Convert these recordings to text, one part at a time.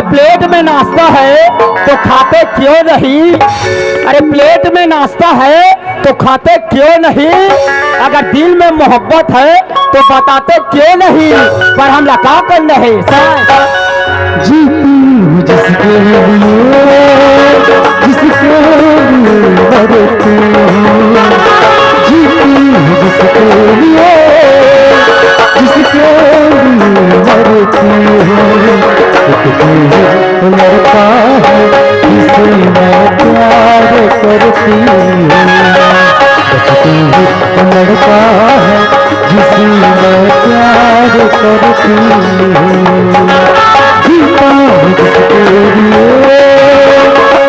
अरे प्लेट में नाश्ता है तो खाते क्यों नहीं? अरे प्लेट में नाश्ता है तो खाते क्यों नहीं? अगर दिल में मोहब्बत है तो बताते क्यों नहीं? पर हम लगा कर नहीं जीती हूँ जिसके लिए जिसके लिए मरती हूँ, जीती हूँ जिसके लिए जिसके लिए मरती हूँ। एक लड़का है जिसे मैं प्यार करती हूँ, लड़का है जिसे मैं प्यार करती हूँ। जीता हूँ जिसके लिए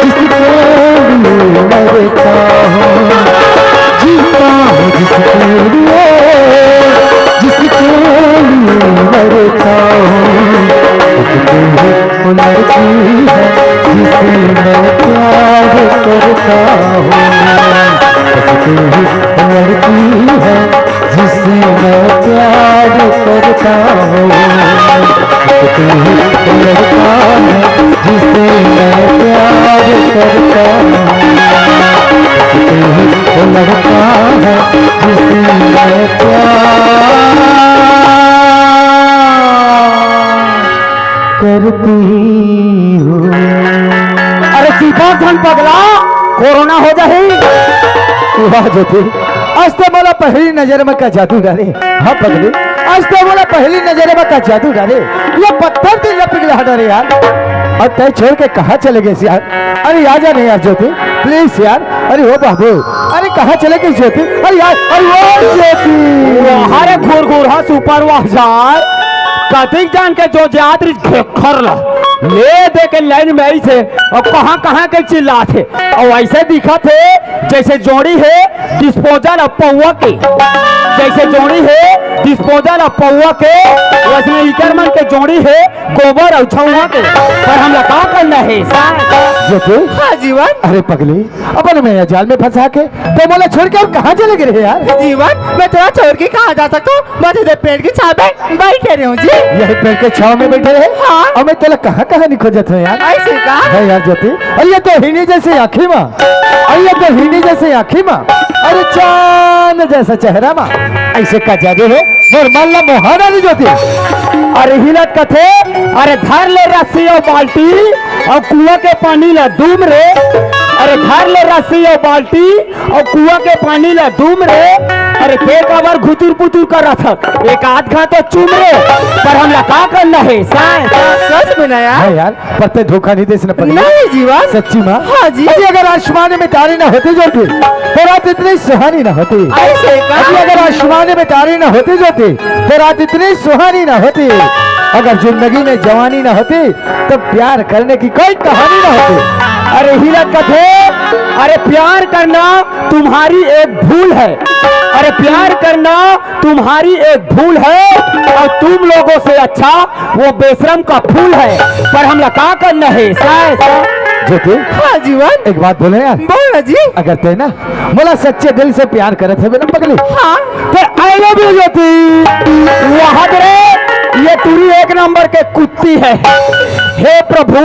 जिसके लिए मरता हूँ, जीता हूँ जिसके लिए जिसके लिए मरता हूँ। वो लड़की है जिसे मैं प्यार करता हूँ, लड़की है जिसे मैं प्यार करता हूँ। लड़का है जिसे मैं प्यार करता हूँ, लड़का है जिसे मैं प्यार करती हूँ। अरे सीधा धन पगला कोरोना हो जाए। वाह ज्योति, आज तो बोला पहली नजर में का जादू डाले। हाँ पगली, आज तो बोला पहली नजर में का जादू डाले। ये पत्थर दिल में पिघला डाले यार। और तय छोड़ के कहाँ चले गए यार? अरे आ जा नहीं यार ज्योति, प्लीज यार। अरे हो बाबू, अरे कहाँ चले गए ज्योति? अरे यार, अरे वो ज्योति, अरे घूर घूर हाँ सुपर वाह यार कतिक जान के जो जात्री खर ला ले दे के लाइन में आई थे और कहाँ कहाँ के चिल्ला थे और ऐसे दिखा थे जैसे जोड़ी है डिस्पोजल ऑफ पौवा के, जैसे जोड़ी है डिस्पोजल ऑफ पौवा के, वैसे इकरमन के जोड़ी है गोबर और छौवा के। पर हम लोग क्या करना है ज्योति? हाँ जीवन। अरे पगली, अपन मैं जाल में फंसा के तो बोला छोड़ के अब कहाँ चले गए यार? जीवन मैं तेरा छोड़ के कहाँ जा सकता हूँ? मैं तेरे पेड़ की छाव में बैठे रही हूँ जी। यही पेड़ के छाव में बैठे रहे? हाँ। और मैं तेरा कहाँ कहाँ नहीं खोजत है यार? ऐसे का है यार ज्योति। अरे ये तो हिनी जैसे आँखी माँ, अरे ये तो हिनी जैसे आँखी माँ, अरे चांद जैसा चेहरा माँ, ऐसे का जादू है नॉर्मल ना मोहाना नहीं ज्योति। अरे हिलत कथे अरे धर ले रस्सी और बाल्टी और कुआं के पानी ला डूम रे। अरे धर ले रस्सी और बाल्टी और कुआं के पानी ला डूम रे। अरे पेट अबर घुतुर पुतुर कर रहा था एक आध घा तो चूम रे। पर हम क्या करना है सच में यार? है यार, पर ते धोखा नहीं दे इसने पगली। नहीं जीवन। सच्ची माँ? हाँ जी। अरे अगर आसमान में तारे ना होते ज्योति तो रात इतनी सुहानी ना होती। ऐसे का अरे अगर आसमान में तारे ना होते ज्योति तो रात इतनी सुहानी ना होती। अगर जिंदगी में जवानी ना होती तो प्यार करने की कोई कहानी ना होती। अरे हिलत कथे अरे प्यार करना तुम्हारी एक भूल है। अरे प्यार करना तुम्हारी एक भूल है और तुम लोगों से अच्छा वो बेशरम का फूल है। पर हम क्या करना है ज्योति? हाँ जीवन। एक बात बोले यार? बोल जी। अगर ते ना बोला सच्चे दिल से प्यार करे थे ना पगली, हाँ तो आई लव यू ज्योति। वहां रे ये तुरी एक नंबर के कुत्ती है। हे प्रभु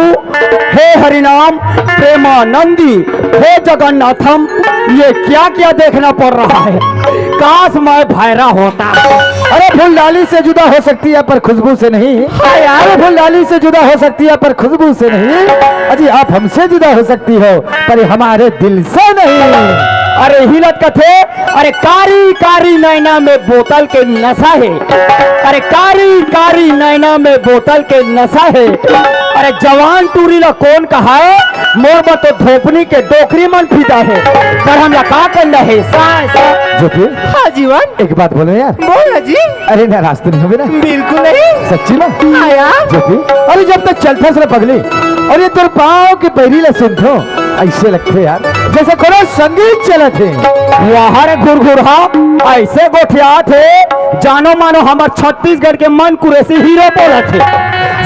हे हरिनाम प्रेमानंदी हे जगन्नाथम, ये क्या क्या देखना पड़ रहा है? काश मैं भैरा होता। अरे फूल डाली से जुदा हो सकती है पर खुशबू से नहीं। हाँ यार। अरे फूल डाली से जुदा हो सकती है पर खुशबू से नहीं। अजी आप हमसे जुदा हो सकती हो पर हमारे दिल से नहीं। अरे हिलत कथे अरे कारी कारी नैना में बोतल के नशा है। अरे कारी कारी नैना में बोतल के नशा है। अरे जवान टूरी ला कौन कहा है? मोर में तो धोपनी के डोकरी मन फिदा है। पर हम क्या करना है ज्योति? हाँ जीवन। एक बात बोलो यार? बोल जी। अरे नाराज तो नहीं हो ना? बिल्कुल नहीं। सच्ची में? हाँ यार। ज्योति अरे जब तक चलता से पगली और ये तेरे पाँव की पैरी ला सुनथो ऐसे लगते यार जैसे कोनो संगीत चला थे। वहाँ रे घुरघुरा ऐसे गोठिया थे जानो मानो हमार छत्तीसगढ़ के मन कुरेसी हीरो बोला थे।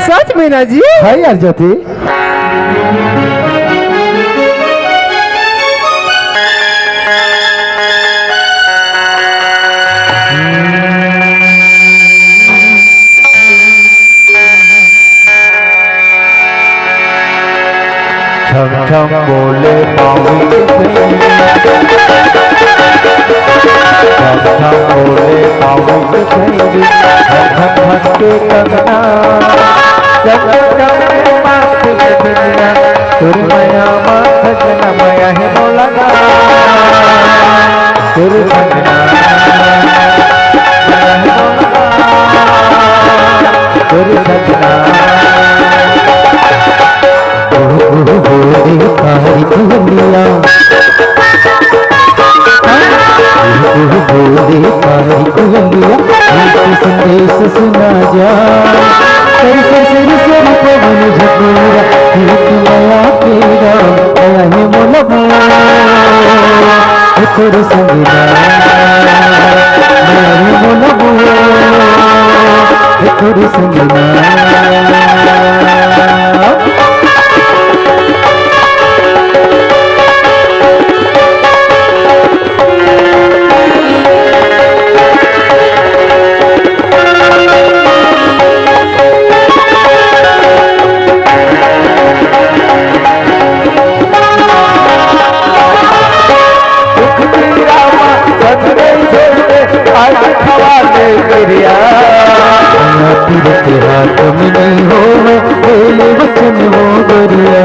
सच में ना जी? है यार ज्योति। छम छम बोले पावी छम छम बोले पावी के कंगना जब माथ दुनिया तुरमया माथ जनमया है बोलगा तुरमया तुरमया बोले कारी दुनिया बोले कारी दुनिया संदेश सुना जा सर पवन झकोरा माया तेरा आया है मोला तेरे संगना मेरे मोला तेरे संगना तेरे हाथ में नहीं हो बोले वचन हो गरिया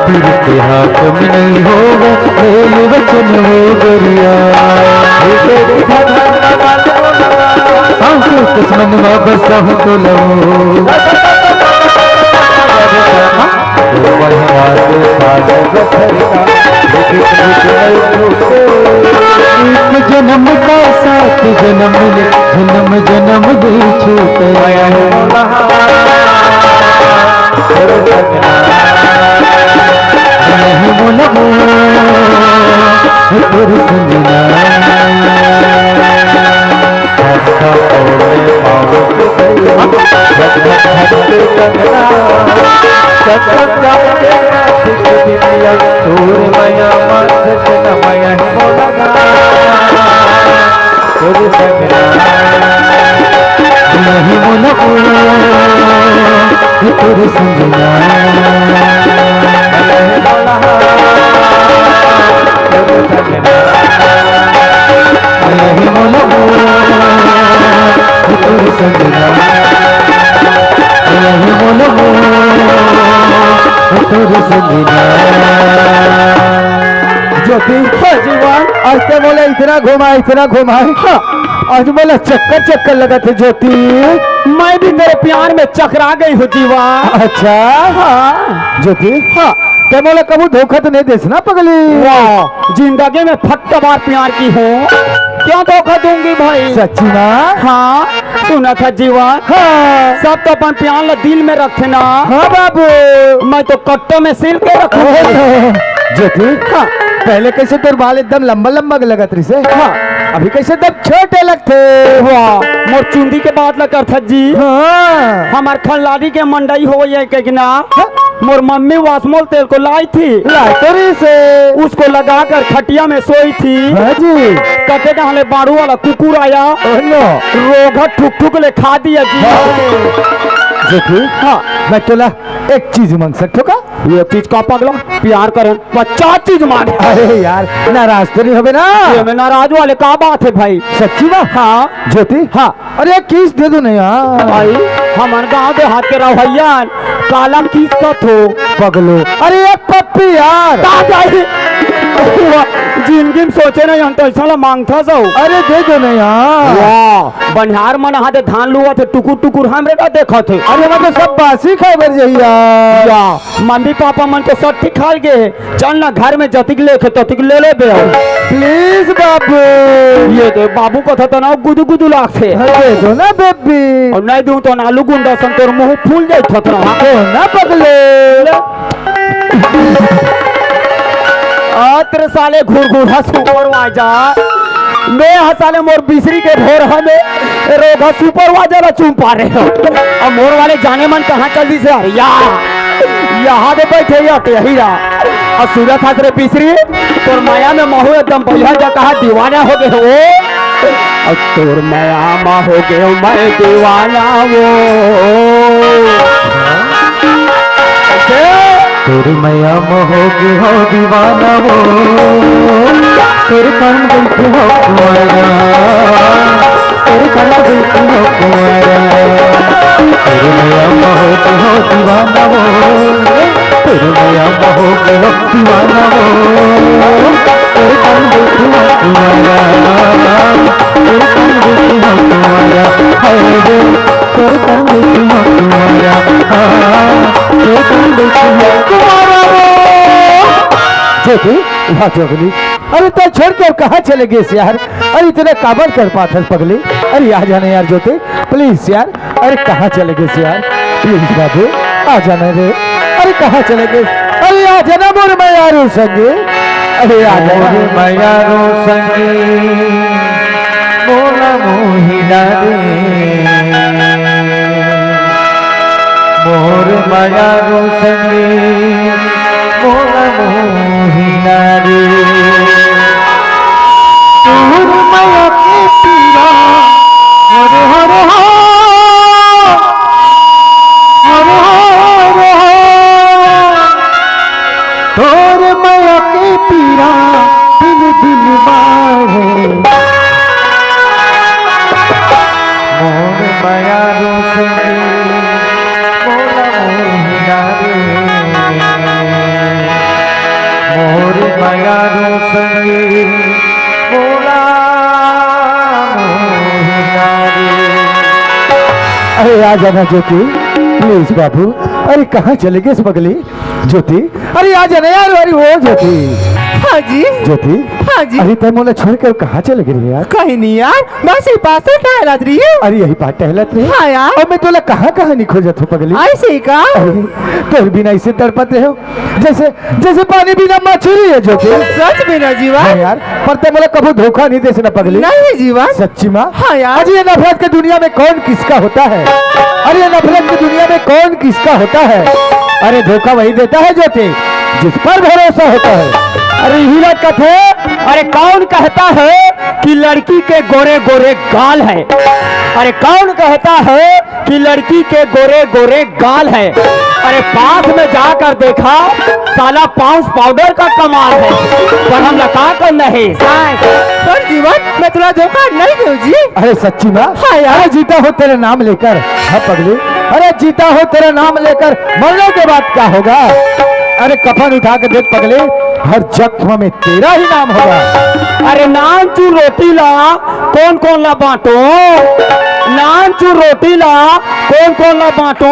तेरे हाथ में नहीं हो बोले वचन हो गरिया किस्मत में बसा हूँ तो लो जन्म का साथ जन्म ले जन्म जन्म दे छूटे नहीं बोला तेरी संगना सूरमया माथ जनमया बोलगा तेरे संगना नहीं बोला तेरे संगना नहीं बोला तेरे संगना नहीं बोला तेरे संगना नहीं बोला तेरे संगना ज्योति जीवन आज तो बोले इतना घुमा हाँ आज बोला चक्कर चक्कर लगा थे ज्योति मैं भी तेरे प्यार में चकरा गई हूँ जीवन। अच्छा हाँ ज्योति हाँ क्या बोला कबू धोखा तो नहीं देना पगली वाह जिंदगी में फट्टा बार प्यार की हूँ क्यों धोखा दूंगी भाई सच्ची ना हाँ सुना था जीवन हाँ सब तो अपन प्यार ला दिल में रखे ना हाँ बाबू मैं तो कट्टों में सिल के रखूँ ज्योति हाँ पहले कैसे तेरे बाल एकदम लंबा लंबा लगत रही से हाँ अभी कैसे तब छोटे लगते वाह मोर चुंदी के बात लगा था जी हाँ हमार खल्लारी के मंडई हो गई के ना मोर मम्मी वासमोल तेल को लाई थी लाइटरी से उसको लगाकर खटिया में सोई थी हाँ जी कटे हले बाड़ू वाला कुकुर आया रोगा ठुक ठुक ले खा दिया जी ज्योति हाँ मैं तोला एक चीज मांग सकते का ये चीज का पगला प्यार करें 50 चीज मांगे अरे यार नाराज तो नहीं होबे ना ये में नाराज वाले का बात है भाई सच्ची बात हाँ ज्योति हाँ अरे किस दे दो ना यार भाई हमारे गाँव देहात के रवैया कालम किस का थो पगलो अरे एक पप्पी यार जिंदगी में सोचे नहीं हम तो ऐसा मांगता जाओ अरे दे दो ना यार वाह बनिहार मन हाथे धान लुआ थे टुकुर टुकुर हमरे का देखा थे अरे मैं तो सब बासी खाए बर जइया मम्मी पापा मन तो सब ठीक खा गए चल ना घर में जतिक लेके ततिक ले ले बे प्लीज बाबू ये तो बाबू को था तो ना गुदु गुदु लाग थे दे दो ना बेबी और नहीं दूं तो ना आलू गुंडा सन तोर मुंह फूल जाए था ना पगले तेरे साले घूर घूर सुपरवाइजर मैं हसाले मोर बिसरी के भोर हमें रोगा सुपरवाइजर चूम पा रहे हो और मोर वाले जाने मन कहाँ चल दी से अरे यहाँ दे बैठे यही रहा और सूरत हाथ रे बिसरी तोर माया में महू एकदम बढ़िया जा कहा दीवाना हो गए हो और तोर मयामा हो गए मैं दीवाना वो तेरी मैया मोहोगी हो दीवाना वो तेरे कान बिल्कुल हो कुंवारा तेरे कान बिल्कुल हो कुंवारा तेरी मैया मोहोगी हो दीवाना वो तेरी मैया मोहोगी हो दीवाना वो तेरे कान बिल्कुल हो कुंवारा तेरे कान बिल्कुल हो कुंवारा हाय रे तेरे कान बिल्कुल हो कुंवारा तेरे कान बिल्कुल हो ज्योति वहाँ जोगली अरे तो छोड़ के कहाँ चले गए यार अरे इतने काबर कर पाते पगली अरे आ जाने यार ज्योति प्लीज यार अरे कहाँ चले गए यार प्लीज बाबू आ जाने रे अरे कहाँ चले गए अरे आ जाना मोर मैयारू संगे अरे आ जाना मैयारू संगे मोला मोहिना रे मोर मैयारू संगे मोला मोहिना रे तोर माया के पीरा हरे हरे हरे हरे तोर माया के पीरा दिल दिल बाहे मोर माया रो संगे मोला मोहिना रे मोर माया रो संगे मोला मोहिना रे अरे आ जाना ज्योति प्लीज बाबू अरे कहाँ चले गए पगली ज्योति अरे आ जाना यार अरे वो ज्योति हाँ जी ज्योति हाँ जी अरे तुम मोला छोड़कर कहाँ चले गए यार कहीं नहीं यार बस ही पास से टहलत रही है अरे यही बात टहलत रही हाँ यार और मैं तोला कहाँ कहाँ नहीं खोजत हूँ पगली ऐसे ही का अरे तुम बिना ऐसे तड़पत रहे हो जैसे जैसे पानी बिना मछली है ज्योति सच में ना हाँ जीवन यार पर तुम मोला कभी धोखा नहीं दे ना पगली नहीं जीवन सच्ची माँ हाँ यार अरे ये नफरत की दुनिया में कौन किसका होता है अरे ये नफरत की दुनिया में कौन किसका होता है अरे धोखा वही देता है ज्योति जिस पर भरोसा होता है अरे हीरत कथे अरे कौन कहता है कि लड़की के गोरे गोरे गाल है अरे कौन कहता है कि लड़की के गोरे गोरे गाल है अरे पास में जाकर देखा साला पाउच पाउडर का कमाल है पर हम लगा कर नहीं पर जीवन मैं थोड़ा धोखा नहीं दूँ जी अरे सच्ची माँ हाँ यार। अरे जीता हो तेरे नाम लेकर हाँ पगली अरे जीता हो तेरा नाम लेकर मरने के बाद क्या होगा अरे कफन उठा के देख पगले हर जख्म में तेरा ही नाम होगा अरे नान चू रोटी ला कौन कौन ला बांटो नान चू रोटी ला कौन ला बांटो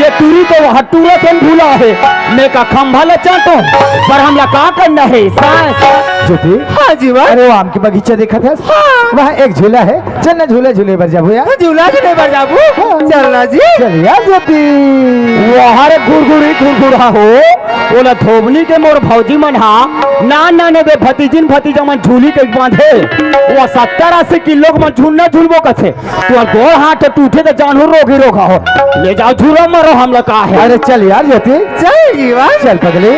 ये तुरी तो हटूरा से भूला है मैं का खंभा ला चाटो पर हम ला का करना है ज्योति हाँ जीवन अरे वो आम के बगीचा देखा था हाँ। वहाँ एक झूला है चल ना झूले झूले पर जाबो यार झूला के पर जाबू चलना जी चल यार ज्योति वहां घुरघुरा हो ओला धोबनी के मोर भौजी मन हा ना ने बे भतीजिन भतीजा मन झूली के बांधे वो 70-80 किलो के मन झूलना झूलबो कथे तो गोड़ हाथ टूटे तो जानू रोगी रोगा हो ले जाओ झूला मरो हम लोग का है अरे चल यार ज्योति चल जीवन चल पगले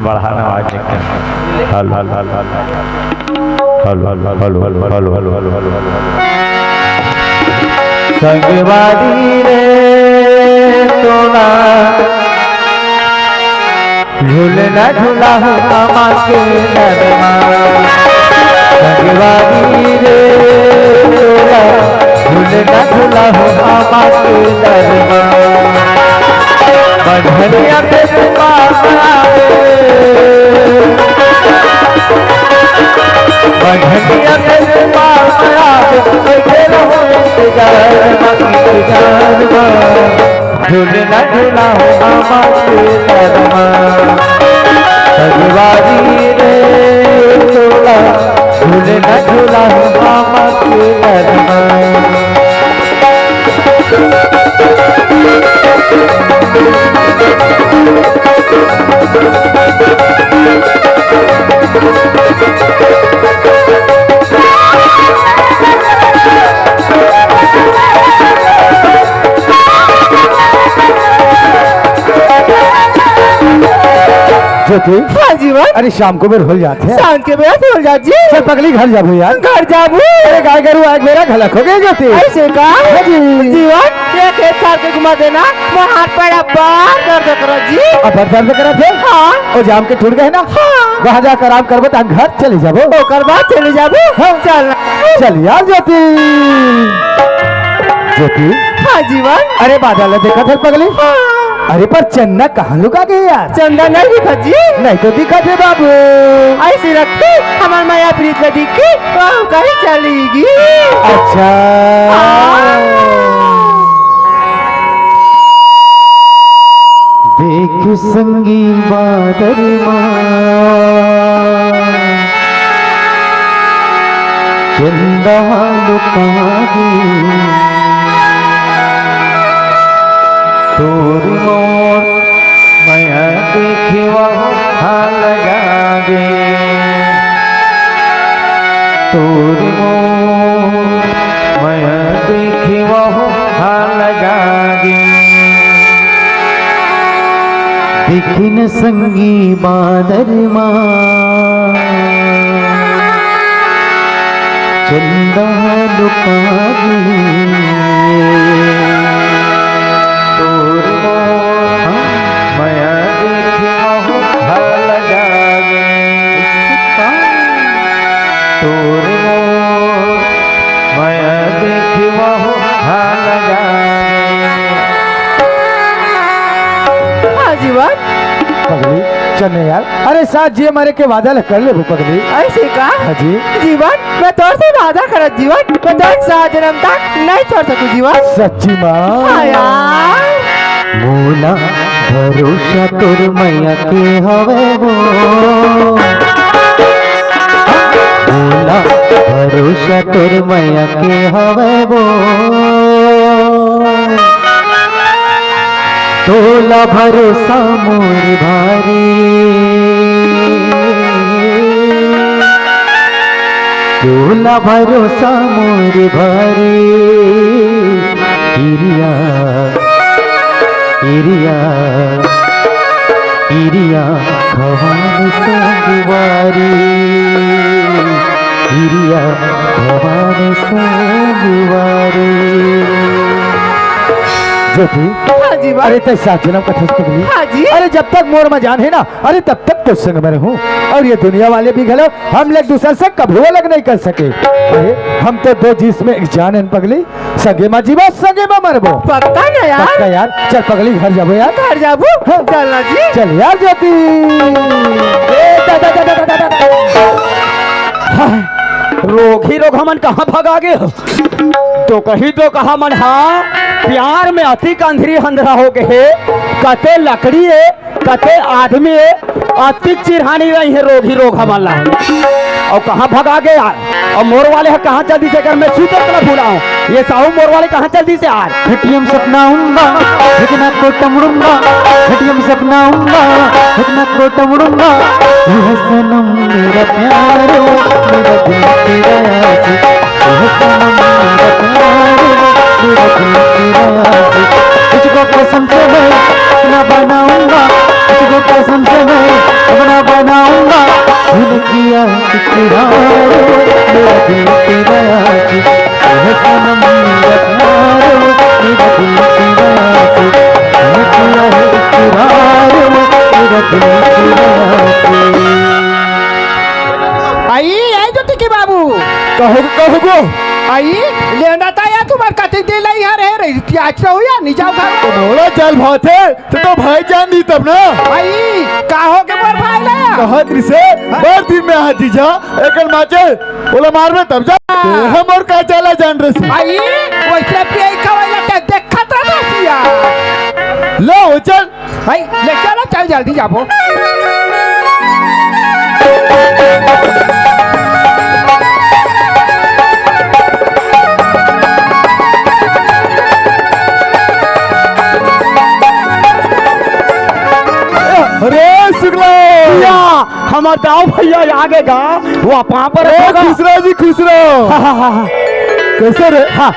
बढ़ाना आवाज संगवादी रे तोला झूलना झूला हो मामा के नरमा संगवादी रे तोला झूलना झूला हो मामा के नरमा बढ़िया पे बढ़िया पे झूलना झूला हो मामा के नरमा संगवादी रे ज्योति हाँ जीवन अरे शाम को बेर हो जाते हैं शाम के बेला बोल जा जी चल पगली घर जाबो यार घर जाबू अरे गाय गरु आग मेरा घलक हो गया ज्योति ऐसे का हाँ जी। जीवन एक एक साल के घुमा देना मैं हाथ पैर बार दर्द करो जी अब दर्द करा थे हाँ ओ जाम के टूट गए ना हाँ वहाँ जाकर आराम करबो तो घर चले जाबो ओकर बाद चले जाबू हाँ। चल चल यार ज्योति ज्योति हाँ जीवन अरे बादल देखा थे पगली हाँ अरे पर चन्ना कहाँ लुका गई यार चंदा नहीं दिखा जी नहीं तो दिखा थे बाबू ऐसी रखती हमार माया प्रीत में दिखी वहाँ कहीं चलेगी अच्छा देख संगी बादल चंदा लुका गई तोर मोर मैं देखी हाल लगे तोर मोर मैं देखी हाल लगे दिखिन संगी बादल चंदा लुका गई तोर मोर मैं देखी हाल लगे तोर मोर मैं देखी हाल लगे हाँ जीवन पगली चलने यार अरे साथ जी हमारे के वादा कर ले वो पगली ऐसे का हाँ जी जीवन मैं तोर से वादा करत जीवन मैं तोर 7 जन्म तक नहीं छोड़ सकूं जीवन सच्ची हाँ माँ यार मोला भरोसा तोर मैया के हवे वो मोला भरोसा तोर मैया के हवे वो तोला भरोसा मोर भारी तोला भरोसा मोर भारी इरिया इरिया इरिया भवान संगवारी इरिया भवान संगवारी ज्योति हाँ जीवन अरे तो 7 जन्म का ठोस पगली हाँ जी अरे जब तक मोर में जान है ना अरे तब तक तो संग में रहूं और ये दुनिया वाले भी गलो हम एक दूसरे से कभी अलग नहीं कर सके अरे हम तो दो जिसमें एक जान है पगली संगे में जीवो संगे में मरबो पक्का ना यार पक्का यार चल पगली घर जाबो यार घर जाबू हाँ। चलना जी चल यार ज्योति ए दादा दादा दादा रोग ही रोग हमन कहाँ भगा गए हो तो कही तो कहा मन हाँ प्यार में अति कंधरी हंधरा हो गए कते लकड़ी है कते आदमी है अति चिरहानी रही है रोग ही रोग हमन ला और कहाँ भगा गए यार और मोर वाले है कहाँ जल्दी से कर मैं सूतर कला भूला हूँ ये साहू मोर वाले कहाँ जल्दी से यार हटियम सपना उंगा हटना कोटम रुंगा हटियम सपना उंगा हटना कोटम रुंगा यह सनम मेरा प्यार मेरा दिल तेरा आशिक यह सनम मेरा प्यार मेरा दिल तेरा आशिक तुझको कसम से मैं अपना बनाऊंगा तुझको कसम से मैं अपना बनाऊंगा भूल किया इकरार मेरा दिल तेरा आशिक यह सनम मेरा प्यार मेरा दिल तेरा आशिक यह किया है इकरार मेरा दिल तेरा आशिक आई आई जो टिकी बाबू कहो आई लेना था यार तुम्हारे कते दे लाई यार है रही आज हो या नहीं जाओ घर बोला चल भात है तो भाई जान दी तब ना आई का हो के मोर भाई लाया कहा से बार दिन में हाथी जा एकल माचे बोला मार में तब जा हम और का चला जान रहे आई वैसे पे खवाइला ते देखत रहा सिया लो चल आई ले चलो चल जल्दी जाबो अरे शुक्ला भैया हमार दाव भैया आगे गा वो वहाँ पर होगा खुश रहो जी खुश रहो कैसे रे? हाँ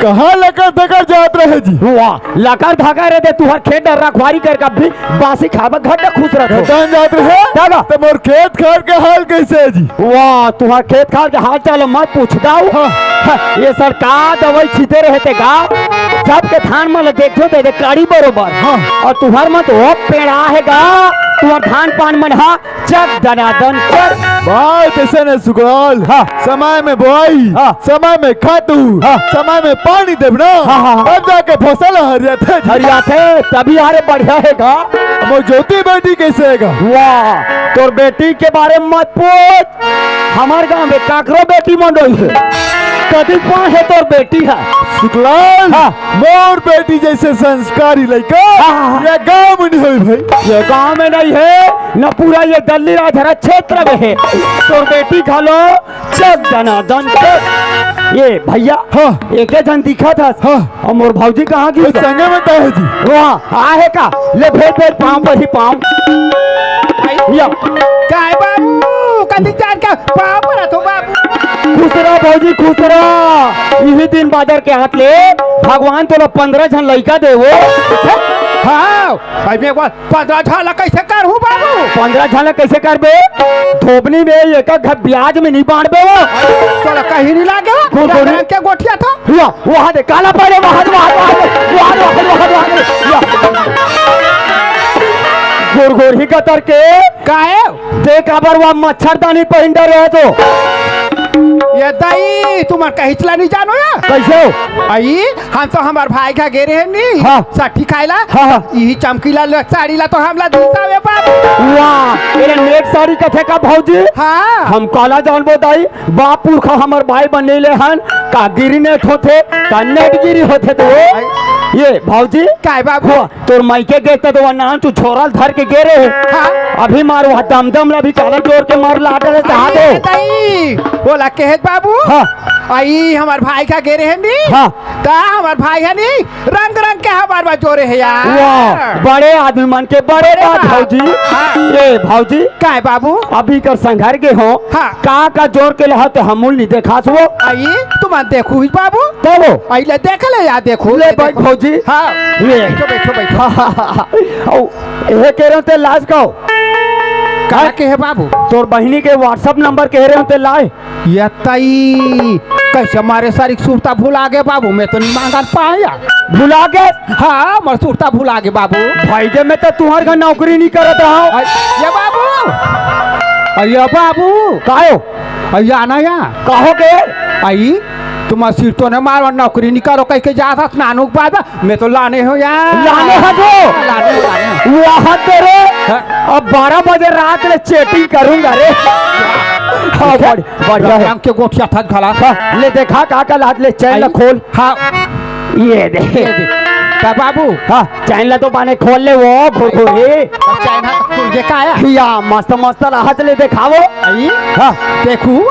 कहाँ लकर धकर जात रहे जी? वाह लकर धागा रे दे तुहर खेत डर रखवारी कर कभी बासी खाबा घर में खुश रहो खेतान जात रहे? दादा तो मोर खेत खार के हाल कैसे है जी? वाह तुहर खेत खाल के हाल चाल मत पूछ दाऊ ये सरकार दवाई छीते रहते गाँव सबके धान में देखो दे काड़ी बरोबर और तुहर मत वो पेड़ा है गा तुहर धान पान मन हा चक दनादन कर बात ऐसे न सुगल। समय में बोआई, समय में खातू, समय में पानी देवना, तब जाके फसल हरिया थे तभी यारे बढ़िया है गा। मोर ज्योति बेटी कैसे है? वाह तोर बेटी के बारे में मत पूछ हमार गांव में काकरो बेटी मंडोई है कभी कौन है तोर बेटी है शुक्लाल मोर बेटी जैसे संस्कारी लड़का ये गाँव में नहीं हुई भाई। ये गांव में नहीं है न पूरा ये दिल्ली राजहरा क्षेत्र में है तोर बेटी खालो चक दनादन कर ये भैया एक जन दिखा था और मोर भौजी कहाँ की संगे में तो है जी वहाँ आहे का ले भेद भेद पाँव पर ही पाँव काय बाबू कथी जान के पाँव पर तो बाबू खुश रहो भौजी खुश रहो यही दिन बाजार के हाथ ले भगवान तोला 15 जन लड़का दे वो हाँ भाई मैं 15 झाला कैसे करूँ बाबू 15 जन कैसे करबे धोबनी में एक घर ब्याज में नहीं बांटबे वो तोला कहीं नहीं लागे गोरी क्या गोठिया था वहाँ दे काला पड़े वहाँ गोर गोर ही कतर के काहे देख अबर वहाँ मच्छरदानी पहिंदा रहे तो ये दाई तुम्हार कहीं चला नहीं जानो या कैसे हो आई हम तो हमार भाई का गेरे है नी साठी खाइला यही चमकीला साड़ी ला तो हमला दिसावे बाबू वाह ये नेट साड़ी कथे का भौजी हाँ हम काला जानबो दाई बाप पुरखा हमर भाई बनेले हन का गिरी नेट होथे का नेट गिरी होथे तो ये भौजी काय बाबू तोर माइके गए तो नाम तू छोरा धर के गेरे है हाँ अभी मारो दम दम ला भी काला जोर के मार लाटे रे चाह दो दाई बोला के है बाबू आई हमार भाई का गेरे है नी का हमार भाई है नी रंग रंग के हमार बा जोरे है यार वाह बड़े आदमी मन के बड़े बात भौजी ये भौजी काय बाबू अभी कर संघर के हो का जोर के लहा तो हमूल नहीं देखा सो आई तुम देखू बाबू तब आई ले देख ले यार देखू ले भाई भौजी हाँ ये बैठो बैठो ओ ये कह रहे थे लाज का कहा के है बाबू तोर बहिनी के व्हाट्सएप नंबर कह रहे थे लाए ये तई कैसे मारे सारी सूरता भूला गए बाबू मैं तो नहीं मांगा पाया भुला गए हाँ मर सूरता भूला गए बाबू भाई जब मैं तो तुम्हारे घर नौकरी नहीं करत रहा हूँ ये बाबू अयो बाबू कायो अयो आना या कहो के आई तुम सिर तो ने मारो नौकरी नहीं करो कह के जा था स्नानु के बाद मैं तो लाने हो यार लाने हो जो लाने वहाँ तेरे अब 12 बजे रात में चेटिंग करूंगा रे बढ़िया है के गोठिया था खला ले देखा का लाद ले चैन ला खोल हाँ ये दे का बाबू हाँ चैन ला तो बाने खोल ले वो घुरघुरी चैन खुल के का या मस्त मस्त राहत ले दिखावो आई हाँ देखू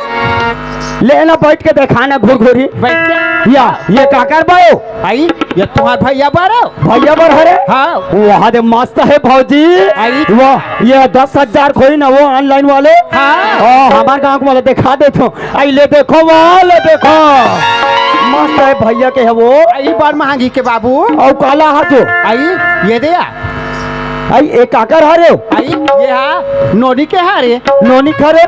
लेना बैठ के दिखाना घुरघुरी बैठ के या ये का कर बायो आई ये तुम्हार भैया बारो भैया बर हरे हाँ वहाँ दे मस्त है भौजी आई वाह ये 10,000 खोई ना वो ऑनलाइन वाले हाँ हमारे गाँव को वाले दिखा देते आई ले देखो वो ले देखो मस्त है भैया के है वो आई बार महंगी के बाबू और काला हाथो आई ये दिया आई एक काकर हारे आई ये हा नोनी के हारे नोनी खरे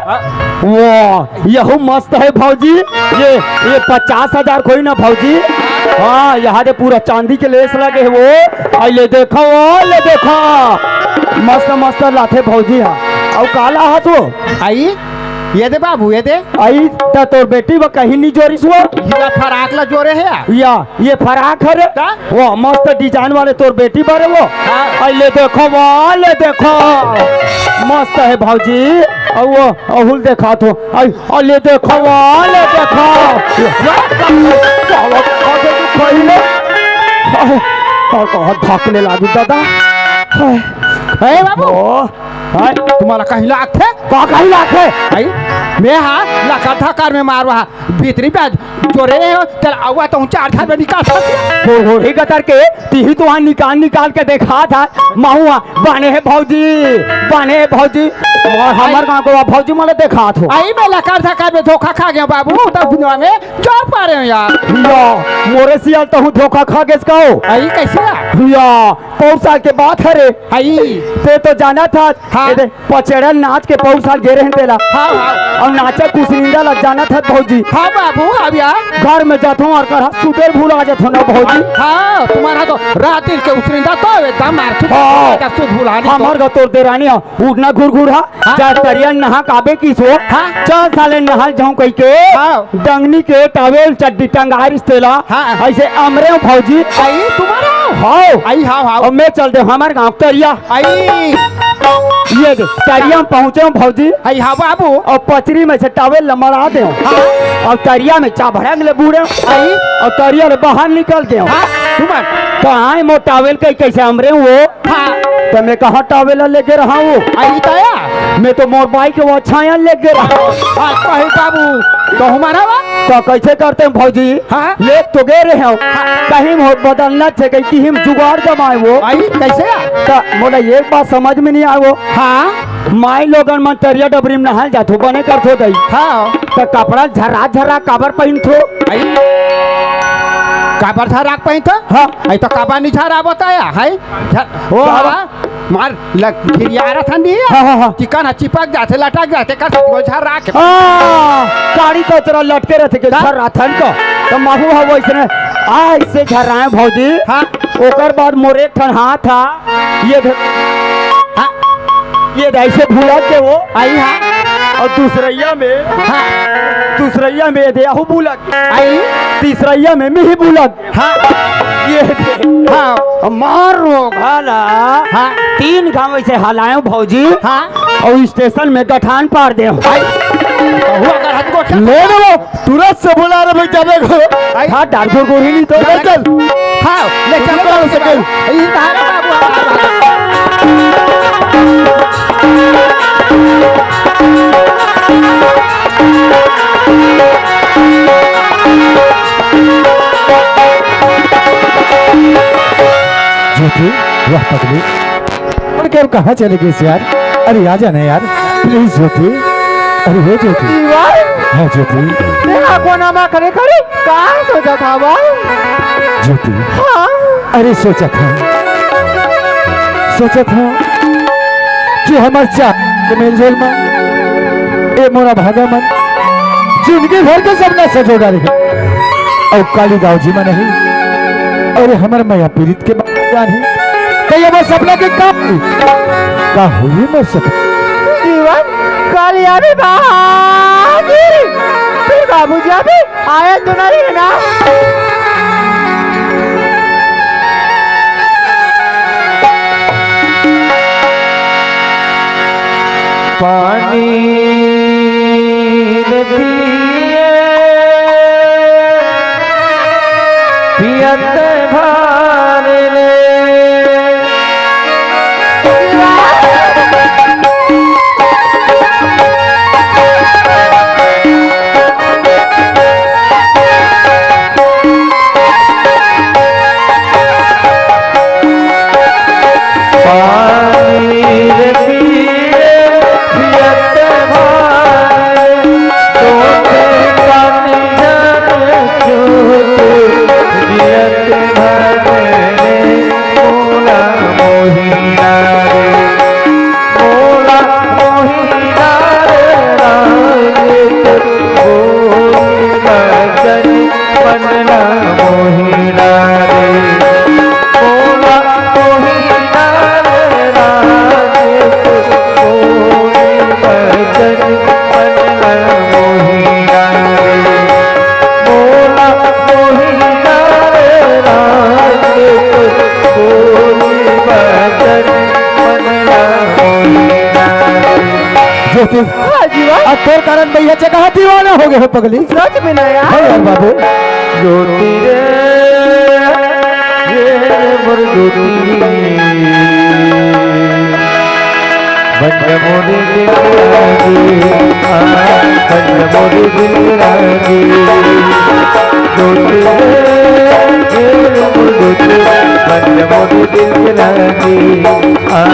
वाह यह मस्त है भौजी ये 50,000 खोई ना भौजी हाँ यहाँ दे पूरा चांदी के लेस लगे है वो आई ले देखो ले देखो मस्त मस्त लाथे भौजी हाँ और काला हाथो आई ये दे बाबू ये दे आई ता तोर बेटी वो कहीं नहीं जोरिस वो ये फराक ला जोरे है या ये फराक है वो मस्त डिजाइन वाले तोर बेटी बारे वो आई ले देखो वो ले देखो मस्त है भौजी और वो अहुल देखा तो आई और ले देखो वो ले देखो और कहाँ थकने लागू दादा ए बाबू ओ हाय तुम्हाला काही लागते का काही लाखे आई मैं हाँ लखा कार में मारवा भीतरी पे जोरे हो चल आवा तो 4 में निकाल सकते होड़ी कतर के तीही तो वहाँ निकाल के देखा था माहुआ बने है भौजी और हमार गाँव को भौजी मैंने देखा था आई मैं लखा कार में धोखा खा गया बाबू तब दुनिया में जोर पा रहे हो यार या मोरे सियाल तो हूँ धोखा खा के इसका हो आई कैसे या 4 साल के बाद है रे आई ते तो जाना था हाँ। पचेड़ल नाच के 4 साल गे रहे तेला हाँ हाँ और नाचा कुसरिंदा लग जाना था भौजी हाँ बाबू अब यार घर में जाता हूँ और कर सुतेर भूल आ जाता ना भौजी हाँ तुम्हारा तो रात दिन के उसरिंदा तो एकदम मार हाँ। सुध भुलानी हमार का तोर दे रानी उड़ना घुरघुरा हाँ। जा तरिया नहा काबे की सो हाँ। 4 साले नहा जाऊं कह के हाँ। डंगनी के टावेल चड्डी टंगारिस तेला हाँ। ऐसे अमरे भौजी आई तुम्हारा हाओ आई हाँ हाँ और मैं चल दे हमार गांव तरिया आई ये दे तरिया में पहुंचे भौजी आई हाँ बाबू और पचरी में से टावेल लमड़ा दे और तरिया में चा भड़क ले बूढ़े आई और तरिया ले बाहर निकल दे हाँ तुम्हार कहाँ मो टावेल कैसे अमरे वो हाँ तो मैं कहाँ टावेल लेके रहा हूँ आई तया मैं तो मोर बाइक के वो छाया लेके रहा हाँ कहे बाबू तो हमारा वा तो कैसे करते हैं भौजी हाँ। ले तो गे रहे हो कहीं हो बदलना थे कहीं हम जुगाड़ जमाए वो आई कैसे तो मोला एक बात समझ में नहीं आए वो हाँ माई लोगन मन तरिया डबरी में नहाल जाथो बने करथो दई हाँ तो कपड़ा झरा काबर पहन थो आई काबर था राख पाई था हाँ आई तो काबा नहीं झरा बताया है ओ हाँ मार लग फिर यार था नहीं हाँ हाँ हाँ चिकन चिपक जाते लटक जाते कर वो झरा के गाड़ी को तरह लटके रहते के झरा थन को तो माहू है वो इसने ऐसे झराए भौजी हाँ ओकर बाद मोरे ठन हाथ था ये हाँ ये ऐसे भूला के वो आई हाँ और दूसरैया में हाँ देहू बुलक आई तीसरैया में मिही बुलक हाँ ये दे हाँ मारो घाला हाँ 3 गांव ऐसे हलाए भौजी हाँ और स्टेशन में गठान पार दे आई हुआ कर हद को ले लो तुरंत से बुला रहे जाने को आई हाँ डारपुर को ही नहीं तो ले चल हाँ ले चल करो सेकंड ये धारा बाबू ज्योति वाह पगली और क्या कहाँ चले गए इस यार अरे आ जाना यार प्लीज ज्योति अरे हो ज्योति हाँ ज्योति मेरा कोना करे कहाँ सोचा था ज्योति हाँ अरे सोचा था कि हमार चाह मेलझोल में ए मोरा भागा मन जिंदगी भर के सपना सजो डाले और काली गाँव जी में नहीं और हमारे मैया पीड़ित के जानी कई हमारे सपना के काम का हुई मैं सपना जीवन काली अभी बाहर फिर बाबू जी अभी आए तो नहीं ना पानी नदिए पियत भार ले पानी नदिए पियत भार तोते पानी जाने चूते पियत भार मोला मोहिना रे मोला मोहिना रे राज बोली बदन बनना मोहिना रे मोला मोहिना रे राज बोली बदन बनना मोहिना रे मोला मोहिना रे राज बोली बदन बनना मोहिना रे ज्योति अब तोर कारण भैया से कहा दीवाना हो गए हो पगली सच में ना यार हाँ यार बाबू ज्योति रे मोर ज्योति बन मोरी दिल रानी बन मोरी दिल रानी बन मोरी दिल रानी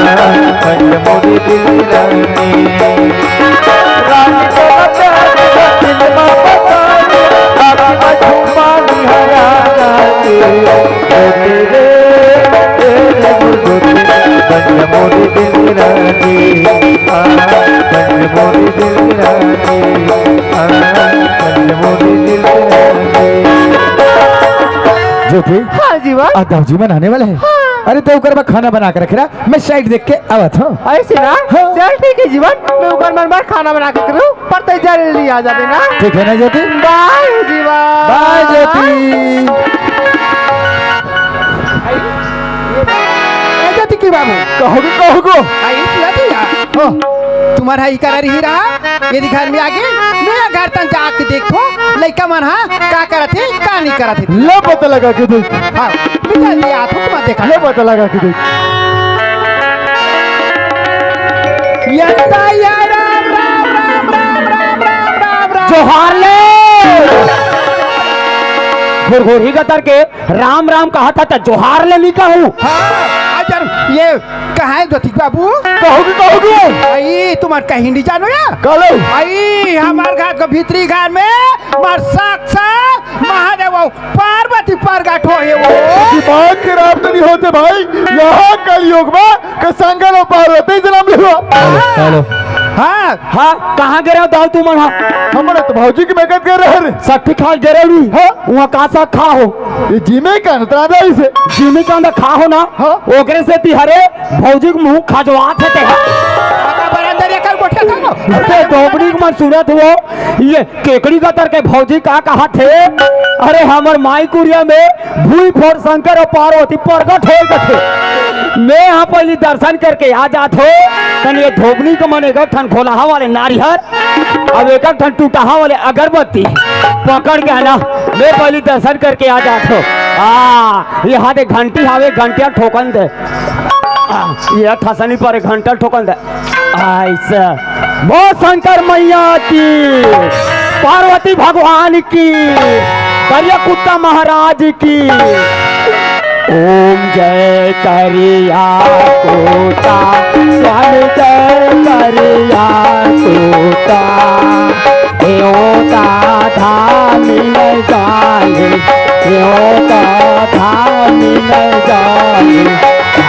बन मोरी दिल रानी रानी को दिल में बता आखिर झूमा निहारा बन मोरी दिल रानी बन मोरी दिल रानी बन मोरी दिल रानी। ज्योति हाँ जीवन दाऊ जी आने वाले हैं। अरे तो ऊपर मैं खाना बना के रख रहा, मैं साइड देख के आवत हूँ। ऐसे ना चल ठीक है जीवन, मैं ऊपर मन खाना बना के करूँ पर तो जल्दी आ जाते ना। ठीक है ना ज्योति? बाय जीवन। बाय ज्योति। ज्योति की बाबू कहोगे तुम्हारा ही कर रही रहा यदि घर में आगे मैं घर तक जाके देखो लड़का मन हा का करत है का नहीं करत है। ले पता लगा के देख। हाँ निकल लिया तुम मत देखा। ले पता लगा के देख। यत्ता या राम राम राम राम राम राम राम राम। जोहार ले घुरघुरी गतर के राम राम कहा था तो जोहार ले लिखा हूँ। हाँ अजर ये कहाँ है ज्योति बाबू? कहोगे आई तुम्हारे कहीं नहीं जानो या कलो आई हमारे घर के भीतरी घर में मार साक्षात महादेव पार्वती प्रगट हो वो। दिमाग खराब तो नहीं होते भाई, यहाँ कलयुग में के संगल और पार्वती जन्म लिया। हेलो हाँ हाँ कहाँ गिरे हो दाऊ तुम हमारे तो भाजी की मेहनत कर रहे हैं। सख्ती खा गिरे हुई हाँ वहाँ कहाँ सा खा हो ये जिमे का नतरा इसे जिमी के अंदर खा हो ना। हाँ। ओकरे से तिहरे भौजी के मुंह खजवात है अरे दोबड़ी के मन सूरत हुआ ये केकड़ी गतर के भौजी का कहा थे। अरे हमर माई कुरिया में भूई फोड़ शंकर और पार्वती प्रगट हो गए थे। मैं यहाँ पहले दर्शन करके आ जात हो तन ये धोबनी के मन एक ठन खोलाहा वाले नारियल अब एक ठन टूटाहा वाले अगरबत्ती पकड़ के आना मैं पहले दर्शन करके आ जात हो। यहाँ दे घंटी हावे घंटिया ठोकन दे ये ठसनी पर घंटा ठोकन दे ऐसा बहुत शंकर मैया की पार्वती भगवान की करिया कुत्ता महाराज की ओम जय करिया कुत्ता स्वामी जय करिया कुत्ता देवता धामी नहीं जाए देवता धामी नहीं जाए उठा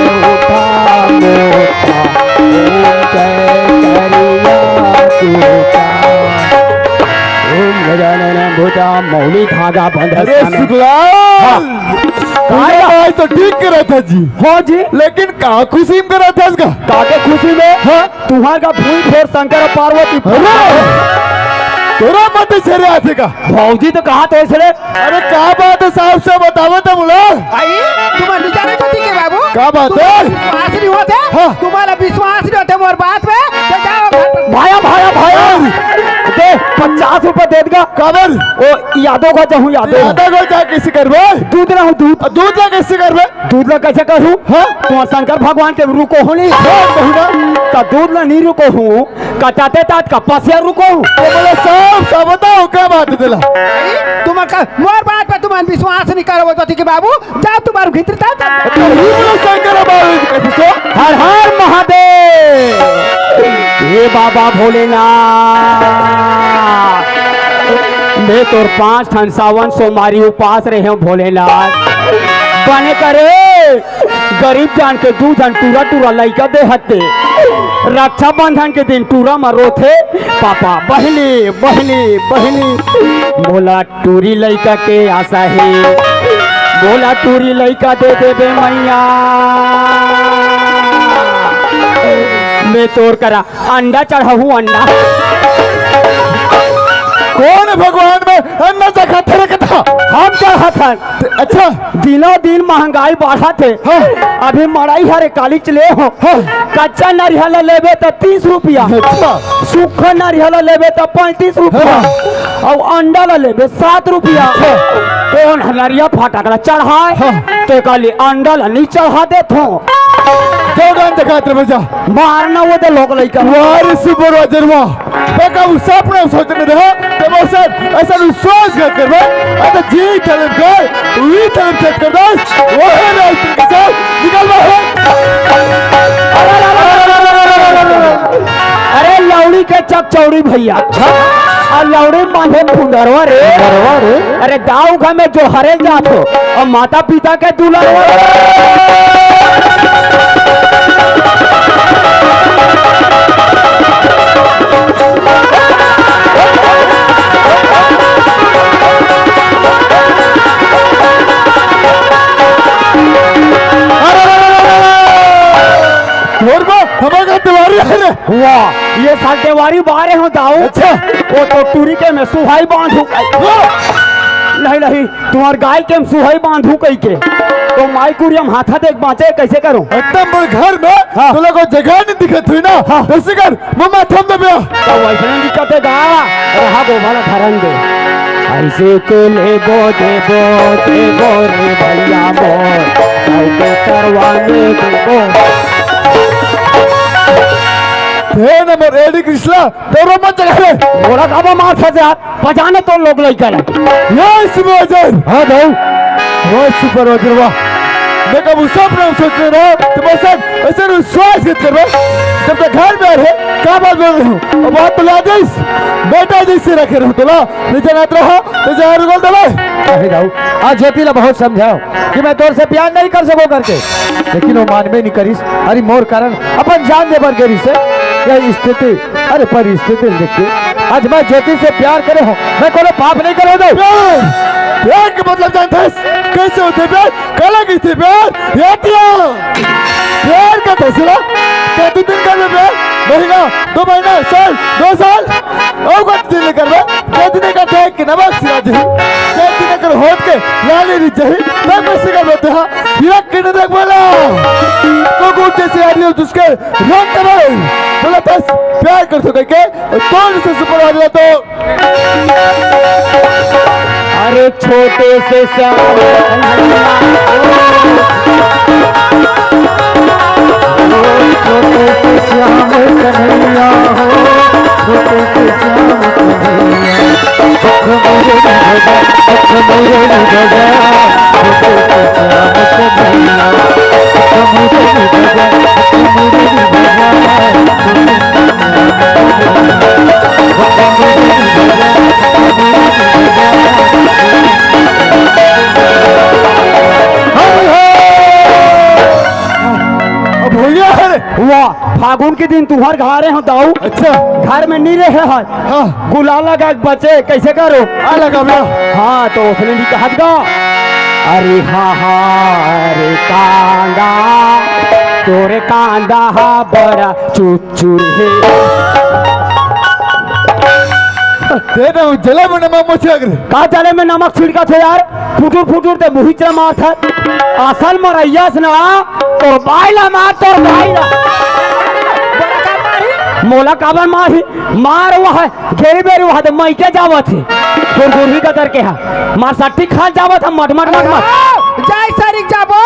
मोटा ओम जय करिया कुत्ता ओम गजानन भूता मौली धागा बंध भाई तो ठीक करा था जी। हो जी लेकिन कहा खुशी में करा था इसका काके खुशी में हाँ? तुम्हारा भूल फोड़ शंकर और पार्वती तेरा मत छेरे आते का भौजी तो कहा तो इसलिए अरे क्या बात है साहब से बताओ तो मुला आई तुम्हारे जाने ज्योति के बाबू क्या बात है? विश्वास नहीं होते हाँ। तुम्हारा विश्वास नहीं होते मोर बात में तो जाओ घर पर। भाया भाया भाया दे 50 रुपए दे देगा काबर ओ यादव का चाहूँ यादव आधा को जा कैसे करबे दूध ना हो दूध दूध ला कैसे करबे दूध ला कैसे करूँ हाँ? तुम शंकर भगवान के रुको हो नहीं का दूध ला नहीं रुको हूँ कटाते तात का पसिया रुको हूँ तो बोले सब बताओ क्या बात है तेला तुम्हारा मोर बात पे तुम्हारा विश्वास नहीं करो ज्योति के बाबू जाओ तुम्हारे भीतर था तो ही बोले शंकर बाबू कैसे सो हर हर महादेव हे बाबा भोलेनाथ मैं तोर 5 ठन सावन सोमवारी उपास रहे हूँ भोलेनाथ बने करे गरीब जान के 2 जन टूरा टूरा लइका दे हते रक्षा बंधन के दिन टूरा मरो थे पापा बहनी बहनी बहनी बोला टूरी लइका के आशा है बोला टूरी लइका दे देबे मैया मैं तोड़ करा अंडा चढ़ाऊ अंडा कौन है भगवान में अन्ना जगह थे कथा हम चढ़ा था अच्छा दिनों दिन महंगाई बढ़ा थे हाँ। अभी मड़ाई हरे काली चले हो हाँ। कच्चा नारियल लेबे तो 30 रुपया अच्छा सूखा नारियल लेबे तो 35 रुपया हाँ। और अंडा ला लेबे 7 रुपया कौन हलरिया फटाकड़ा चढ़ाए हाँ। तो कल अंडा ला नहीं चढ़ा दे थो जोगान दिखाते रहे जा मारना वो तो लोग लइका वारे सुपरवाइजर वाह बेका वो सपने सोचने रहा तो मौसम ऐसा विश्वास कर बे अरे जी चले गए वही तरफ चेक कर दो वो है रास्ते के साथ निकल बाहर अरे लौड़ी के चक चौड़ी भैया और लौड़ी बांधे फुंडरवा रे अरे दाऊ घर में जो हरे जात हो और माता पिता के दुल्हनवा हमारा तिवारी है रे हुआ ये साल देवारी बारे हो दाऊ अच्छा वो तो टूरी के में सुहाई बांधू नहीं तुम्हार गाय के हम सुहाई बांधू कई के तो माई कुरियम हाथा देख बाँचे कैसे करूं एकदम बड़े घर में तो लोगों को जगह नहीं दिखत हुई ना ऐसे कर मम्मा थम दे बे तो वैसे नहीं दिक्कत है गा रहा गोभाला धरन दे ऐसे के ले दे रे भैया मोर के करवाने दे थे नंबर एडी कृष्णा तेरो मत जगह रे मोरा काबा मार फजा पजाने तो लोग लइका रे ये सुपरवाइजर हां दाऊ वो सुपरवाइजर वाह मैं कब उस सपने सोच रहा तो बस ऐसे विश्वास कर रहा जब तक घर में रहे क्या बात बोल रही हूँ अब बात तो ला जाइस बेटा जैसे रखे रहो तो ला नीचे नात रहा तो जहर गोल दले अरे दाऊ आज ज्योति ला बहुत समझाओ कि मैं तोर से प्यार नहीं कर सको करके लेकिन वो मानवे नहीं करिस अरे मोर कारण अपन जान दे बर गेरी से यह स्थिति अरे परिस्थिति देखिए आज मैं ज्योति से प्यार करे हूँ मैं कोनो पाप नहीं करे दो प्यार का मतलब जानते हैं कैसे होते प्यार कला की थी प्यार प्यार का फैसला क्या 2 दिन कर लो प्यार महीना 2 महीना साल 2 साल और कुछ दिन कर लो क्या दिन का ठेक की नमक सिरा चाहिए क्या दिन कर होत के लाली नहीं चाहिए तब कैसे कर लेते हैं हिरक के नहीं देख बोला तो कुछ जैसे आ रही हो जिसके रंग दबाए बोला बस प्यार कर सके के तोड़ से सुपर आ गया तो अरे छोटे से श्याम कन्हैया हो छोटे से श्याम फागुन के दिन तुहर घरे हो दाऊ अच्छा घर में नहीं रहे है हाँ गुलाल लगा के बचे कैसे करो आ लगा भैया हाँ तो उसने भी कहा गा अरे अरे कांदा तोरे कांदा हा बड़ा चुचुर है तेरे जले में नमक मत छिड़क रे का जले में नमक छिड़का थे यार फुटुर ते मुही चला मार था असल मरैया से ना तो बाइला मार तो बाइला मोला काबर मारी मार वह घेरी बेरी वह मई के जावत है गुरगुरही का करके हा मार सट्टी खा जावत हम मट जाय सरिक जाबो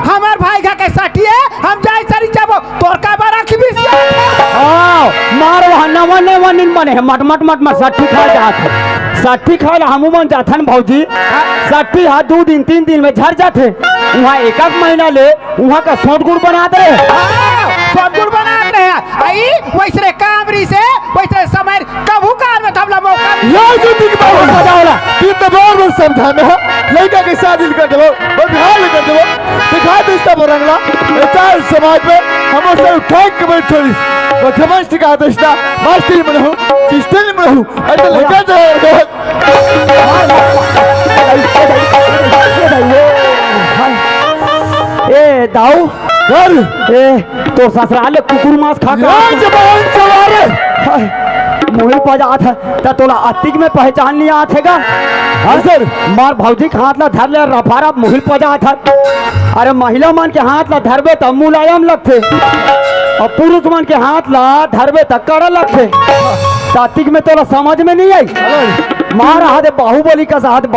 हमार भाई का के साथी है हम जाय सरिक जाबो तोर का बारा खिबिस आओ मार वह नवन मने मट सट्टी खा जात है सट्टी खाला हमू मन जाथन भौजी सट्टी हा 2 दिन 3 दिन में झर जाते वहाँ 1 महीना ले वहाँ का सोट गुड़ बना दे सोट गुड़ बना दे आई वैसे कामरी से वैसे समय कबू कार में थमला मौका ये जो दिख बाबू बताओला कि तो बार समझा में लड़का के शादी कर दो और बिहार कर दो दिखा दे इसका बरंगला चार समाज में हम उसे उठा के बैठ छोड़ी वो खमन सिखा देता मास्टर में हूं सिस्टर में हूं ऐसे लगा जाएगा ए दाऊ कर ए तो ससुराल कुकुर मांस खा जबान सवारे मोहिल पजात है तो तोला अतिक में पहचान नहीं आतेगा हाँ सर मार भौजी के हाथ ला धर ले रफारा मोहिल पजात है अरे महिला मन के हाथ ला धरबे तब मुलायम लगते और पुरुष मन के हाथ ला धरबे तक कड़ा लगते तातिक में तोला समझ में नहीं आई मार हाथ बाहुबली का साथ